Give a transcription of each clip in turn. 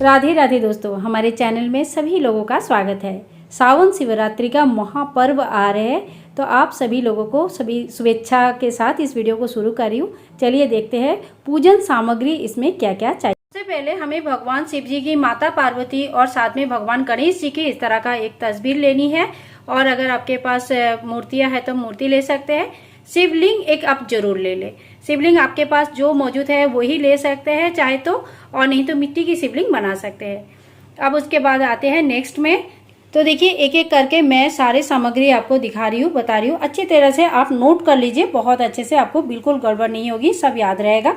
राधे राधे दोस्तों, हमारे चैनल में सभी लोगों का स्वागत है। सावन शिवरात्रि का महापर्व आ रहे हैं, तो आप सभी लोगों को सभी शुभेच्छा के साथ इस वीडियो को शुरू कर रही हूँ। चलिए देखते हैं पूजन सामग्री इसमें क्या क्या चाहिए। सबसे पहले हमें भगवान शिव जी की, माता पार्वती और साथ में भगवान गणेश जी की इस तरह का एक तस्वीर लेनी है। और अगर आपके पास मूर्तियाँ हैं तो मूर्ति ले सकते हैं। शिवलिंग एक आप जरूर ले लें। शिवलिंग आपके पास जो मौजूद है वही ले सकते हैं चाहे तो, और नहीं तो मिट्टी की शिवलिंग बना सकते हैं। अब उसके बाद आते हैं नेक्स्ट में। तो देखिए एक एक करके मैं सारे सामग्री आपको दिखा रही हूँ, बता रही हूँ। अच्छी तरह से आप नोट कर लीजिए, बहुत अच्छे से, आपको बिल्कुल गड़बड़ नहीं होगी, सब याद रहेगा।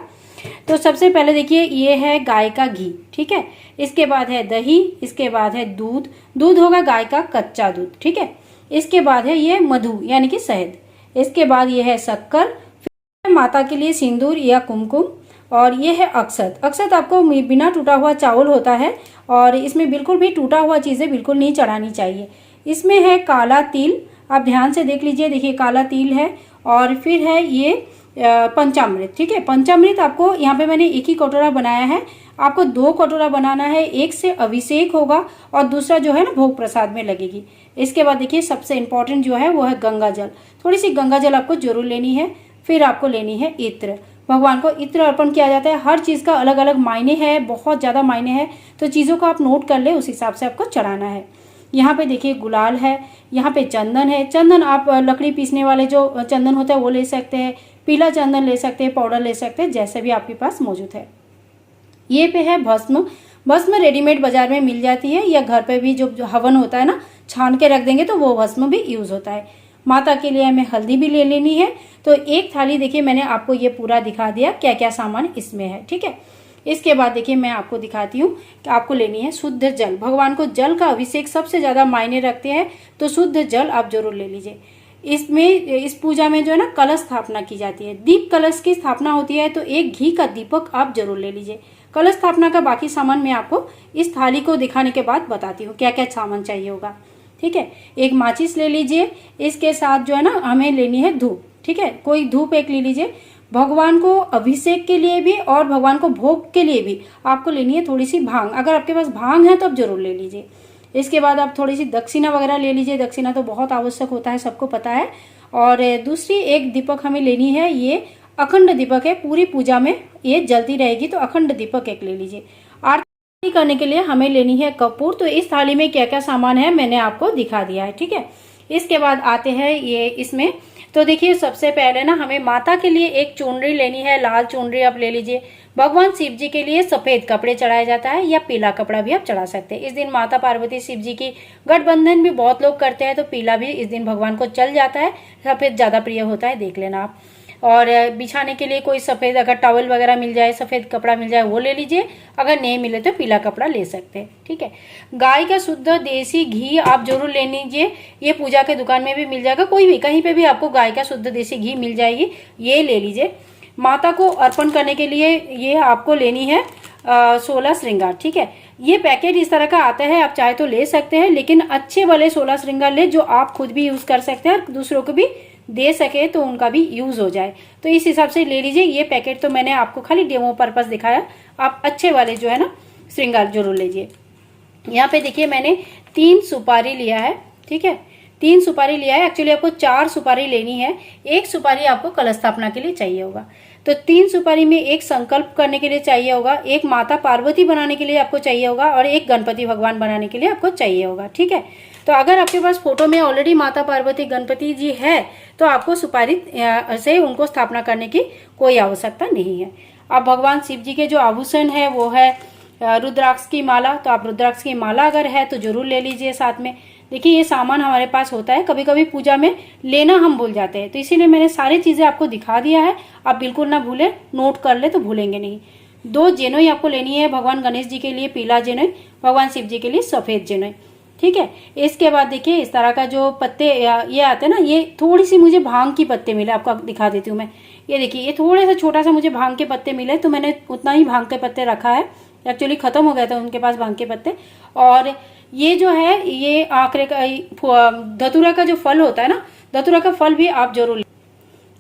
तो सबसे पहले देखिए ये है गाय का घी, ठीक है। इसके बाद है दही, इसके बाद है दूध, दूध होगा गाय का कच्चा दूध, ठीक है। इसके बाद है ये मधु यानी कि शहद। इसके बाद ये है शक्कर, फिर माता के लिए सिंदूर या कुमकुम, और ये है अक्षत। अक्षत आपको बिना टूटा हुआ चावल होता है, और इसमें बिल्कुल भी टूटा हुआ चीज़ें बिल्कुल नहीं चढ़ानी चाहिए। इसमें है काला तिल, आप ध्यान से देख लीजिए, देखिए काला तिल है। और फिर है ये पंचामृत, ठीक है। पंचामृत आपको यहाँ पे मैंने एक ही कटोरा बनाया है, आपको 2 कटोरा बनाना है। एक से अभिषेक होगा और दूसरा जो है ना भोग प्रसाद में लगेगी। इसके बाद देखिए सबसे इम्पोर्टेंट जो है वो है गंगा जल। थोड़ी सी गंगा जल आपको जरूर लेनी है। फिर आपको लेनी है इत्र। भगवान को इत्र अर्पण किया जाता है। हर चीज़ का अलग अलग मायने है, बहुत ज़्यादा मायने है, तो चीज़ों को आप नोट कर ले, उस हिसाब से आपको चढ़ाना है। यहाँ पे देखिए गुलाल है, यहाँ पे चंदन है। चंदन आप लकड़ी पीसने वाले जो चंदन होता है वो ले सकते हैं, पीला चंदन ले सकते हैं, पाउडर ले सकते हैं, जैसे भी आपके पास मौजूद है। ये पे है भस्म। भस्म रेडीमेड बाजार में मिल जाती है, या घर पे भी जो हवन होता है ना, छान के रख देंगे तो वो भस्म भी यूज होता है। माता के लिए हमें हल्दी भी ले लेनी है। तो एक थाली देखिए मैंने आपको ये पूरा दिखा दिया क्या क्या सामान इसमें है, ठीक है। इसके बाद देखिए मैं आपको दिखाती हूँ कि आपको लेनी है शुद्ध जल। भगवान को जल का अभिषेक सबसे ज्यादा मायने रखते हैं, तो शुद्ध जल आप जरूर ले लीजिए। इसमें इस पूजा में जो है ना कलश स्थापना की जाती है, दीप कलश की स्थापना होती है, तो एक घी का दीपक आप जरूर ले लीजिए। कलश स्थापना का बाकी सामान मैं आपको इस थाली को दिखाने के बाद बताती हूँ क्या क्या सामान चाहिए होगा, ठीक है। एक माचिस ले लीजिए। इसके साथ जो है ना हमें लेनी है धूप, ठीक है। कोई धूप एक ले लीजिए। भगवान को अभिषेक के लिए भी और भगवान को भोग के लिए भी आपको लेनी है थोड़ी सी भांग। अगर आपके पास भांग है तो आप जरूर ले लीजिए। इसके बाद आप थोड़ी सी दक्षिणा वगैरह ले लीजिए। दक्षिणा तो बहुत आवश्यक होता है, सबको पता है। और दूसरी एक दीपक हमें लेनी है, ये अखंड दीपक है, पूरी पूजा में ये जलती रहेगी, तो अखंड दीपक एक ले लीजिए। आरती करने के लिए हमें लेनी है कपूर। तो इस थाली में क्या क्या सामान है मैंने आपको दिखा दिया है, ठीक है। इसके बाद आते हैं ये इसमें। तो देखिए सबसे पहले ना हमें माता के लिए एक चुनरी लेनी है, लाल चुनरी आप ले लीजिए। भगवान शिव जी के लिए सफेद कपड़े चढ़ाया जाता है, या पीला कपड़ा भी आप चढ़ा सकते हैं। इस दिन माता पार्वती शिव जी की गठबंधन भी बहुत लोग करते हैं, तो पीला भी इस दिन भगवान को चल जाता है। सफेद ज्यादा प्रिय होता है, देख लेना आप। और बिछाने के लिए कोई सफेद अगर टॉवल वगैरह मिल जाए, सफेद कपड़ा मिल जाए वो ले लीजिए। अगर नहीं मिले तो पीला कपड़ा ले सकते हैं, ठीक है। गाय का शुद्ध देसी घी आप जरूर ले लीजिए। ये पूजा के दुकान में भी मिल जाएगा, कोई भी कहीं पे भी आपको गाय का शुद्ध देसी घी मिल जाएगी, ये ले लीजिए। माता को अर्पण करने के लिए ये आपको लेनी है 16 श्रृंगार, ठीक है। ये पैकेट इस तरह का आता है, आप चाहे तो ले सकते हैं, लेकिन अच्छे वाले 16 श्रृंगार ले, जो आप खुद भी यूज कर सकते हैं और दूसरों को भी दे सके तो उनका भी यूज हो जाए, तो इस हिसाब से ले लीजिए। ये पैकेट तो मैंने आपको खाली डेमो पर्पस दिखाया, आप अच्छे वाले जो है ना श्रृंगार जरूर लीजिए। यहाँ पे देखिए मैंने 3 सुपारी लिया है, ठीक है। 3 सुपारी लिया है, एक्चुअली आपको 4 सुपारी लेनी है। एक सुपारी आपको कलश स्थापना के लिए चाहिए होगा, तो 3 सुपारी में एक संकल्प करने के लिए चाहिए होगा, एक माता पार्वती बनाने के लिए आपको चाहिए होगा, और एक गणपति भगवान बनाने के लिए आपको चाहिए होगा, ठीक है। तो अगर आपके पास फोटो में ऑलरेडी माता पार्वती गणपति जी है तो आपको सुपारी से उनको स्थापना करने की कोई आवश्यकता नहीं है। अब भगवान शिव जी के जो आभूषण है वो है रुद्राक्ष की माला, तो आप रुद्राक्ष की माला अगर है तो जरूर ले लीजिए साथ में। देखिए ये सामान हमारे पास होता है, कभी कभी पूजा में लेना हम भूल जाते हैं, तो इसीलिए मैंने सारी चीजें आपको दिखा दिया है। आप बिल्कुल ना भूलें, नोट कर ले तो भूलेंगे नहीं। 2 जेनोई आपको लेनी है, भगवान गणेश जी के लिए पीला जेनोई, भगवान शिव जी के लिए सफेद जेनोई, ठीक है। इसके बाद देखिए इस तरह का जो पत्ते ये आते हैं ना, ये थोड़ी सी मुझे भांग की पत्ते मिले, आपको दिखा देती हूँ मैं। ये देखिए ये थोड़ा सा छोटा सा मुझे भांग के पत्ते मिले, तो मैंने उतना ही भांग के पत्ते रखा है। एक्चुअली खत्म हो गए थे उनके पास भांग के पत्ते। और ये जो है ये आंकड़े का धतूरा का जो फल होता है ना, धतूरा का फल भी आप जरूर।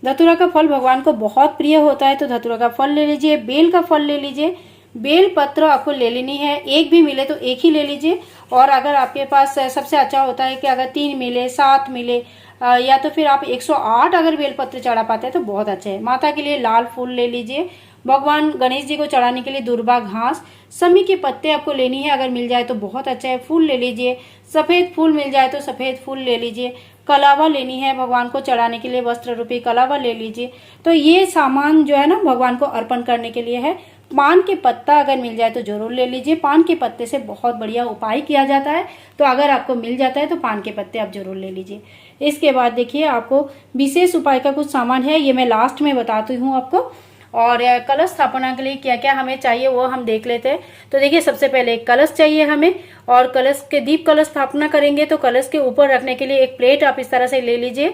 धतूरा का फल भगवान को बहुत प्रिय होता है, तो धतूरा का फल ले लीजिए। बेल का फल ले लीजिए। बेल पत्र आपको ले लेनी है, एक भी मिले तो एक ही ले लीजिए। और अगर आपके पास सबसे अच्छा होता है कि अगर 3 मिले, 7 मिले, या तो फिर आप 108 अगर बेलपत्र चढ़ा पाते हैं तो बहुत अच्छा है। माता के लिए लाल फूल ले लीजिए। भगवान गणेश जी को चढ़ाने के लिए दुर्वा घास, समी के पत्ते आपको लेनी है, अगर मिल जाए तो बहुत अच्छा है। फूल ले लीजिए, सफेद फूल मिल जाए तो सफेद फूल ले लीजिए। कलावा लेनी है, भगवान को चढ़ाने के लिए वस्त्र रूपी कलावा ले लीजिए। तो ये सामान जो है ना भगवान को अर्पण करने के लिए है। पान के पत्ता अगर मिल जाए तो जरूर ले लीजिए। पान के पत्ते से बहुत बढ़िया उपाय किया जाता है, तो अगर आपको मिल जाता है तो पान के पत्ते आप जरूर ले लीजिए। इसके बाद देखिए आपको विशेष उपाय का कुछ सामान है, ये मैं लास्ट में बताती हूँ आपको। और कलश स्थापना के लिए क्या क्या हमें चाहिए वो हम देख लेते हैं। तो देखिए सबसे पहले एक कलश चाहिए हमें, और कलश के दीप कलश स्थापना करेंगे तो कलश के ऊपर रखने के लिए एक प्लेट आप इस तरह से ले लीजिए।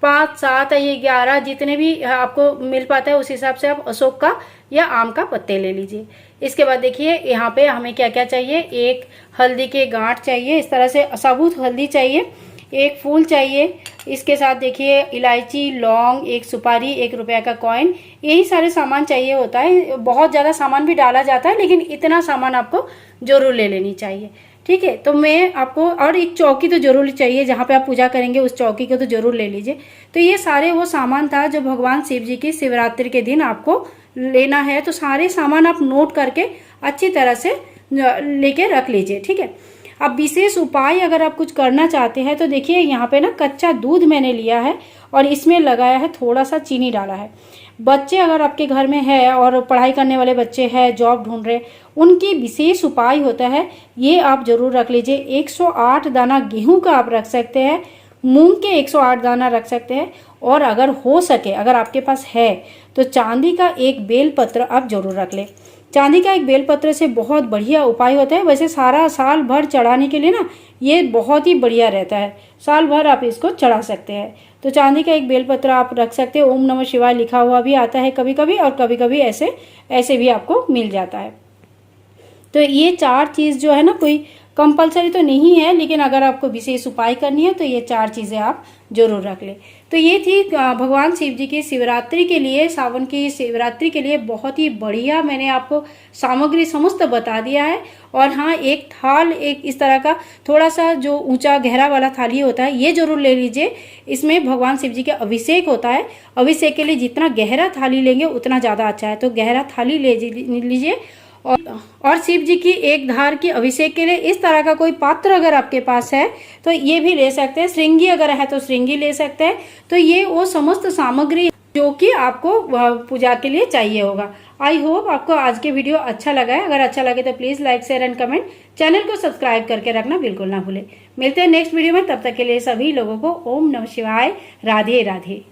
5, 7 या 11 जितने भी आपको मिल पाता है उस हिसाब से आप अशोक का या आम का पत्ते ले लीजिए। इसके बाद देखिए यहाँ पे हमें क्या क्या चाहिए। एक हल्दी के गांठ चाहिए, इस तरह से साबुत हल्दी चाहिए। एक फूल चाहिए। इसके साथ देखिए इलायची, लौंग, एक सुपारी, 1 रुपया का कॉइन, यही सारे सामान चाहिए होता है। बहुत ज़्यादा सामान भी डाला जाता है, लेकिन इतना सामान आपको जरूर ले लेनी चाहिए। ठीक है, तो मैं आपको, और एक चौकी तो जरूर चाहिए, जहाँ पे आप पूजा करेंगे उस चौकी को तो जरूर ले लीजिए। तो ये सारे वो सामान था जो भगवान शिव जी की शिवरात्रि के दिन आपको लेना है। तो सारे सामान आप नोट करके अच्छी तरह से लेके रख लीजिए। ठीक है, अब विशेष उपाय अगर आप कुछ करना चाहते हैं तो देखिए यहाँ पे ना कच्चा दूध मैंने लिया है और इसमें लगाया है, थोड़ा सा चीनी डाला है। बच्चे अगर आपके घर में है और पढ़ाई करने वाले बच्चे हैं, जॉब ढूंढ रहे, उनकी विशेष उपाय होता है, ये आप जरूर रख लीजिए। 108 दाना गेहूं का आप रख सकते हैं, मूंग के 108 दाना रख सकते हैं, और अगर हो सके, अगर आपके पास है तो चांदी का एक बेलपत्र आप जरूर रख लें। चांदी का एक बेलपत्र से बहुत बढ़िया उपाय होता है। वैसे सारा साल भर चढ़ाने के लिए ना ये बहुत ही बढ़िया रहता है, साल भर आप इसको चढ़ा सकते हैं। तो चांदी का एक बेलपत्र आप रख सकते हैं। ओम नमः शिवाय लिखा हुआ भी आता है कभी कभी, और कभी कभी ऐसे भी आपको मिल जाता है। तो ये 4 चीज़ जो है ना, कोई कंपलसरी तो नहीं है, लेकिन अगर आपको विशेष उपाय करनी है तो ये 4 चीज़ें आप जरूर रख लें। तो ये थी भगवान शिव जी की शिवरात्रि के लिए, सावन की शिवरात्रि के लिए बहुत ही बढ़िया मैंने आपको सामग्री समस्त बता दिया है। और हाँ, एक थाल, एक इस तरह का थोड़ा सा जो ऊंचा गहरा वाला थाली होता है, ये जरूर ले लीजिए। इसमें भगवान शिव जी का अभिषेक होता है। अभिषेक के लिए जितना गहरा थाली लेंगे उतना ज़्यादा अच्छा है, तो गहरा थाली ले लीजिए। और शिव जी की एक धार की अभिषेक के लिए इस तरह का कोई पात्र अगर आपके पास है तो ये भी ले सकते हैं। श्रृंगी अगर है तो श्रृंगी ले सकते हैं। तो ये वो समस्त सामग्री जो कि आपको पूजा के लिए चाहिए होगा। आई होप आपको आज के वीडियो अच्छा लगा है। अगर अच्छा लगे तो please like, share and comment. Channel को सब्सक्राइब करके रखना बिल्कुल ना भूलें। मिलते हैं नेक्स्ट वीडियो में, तब तक के लिए सभी लोगों को ओम नमः शिवाय, राधे राधे।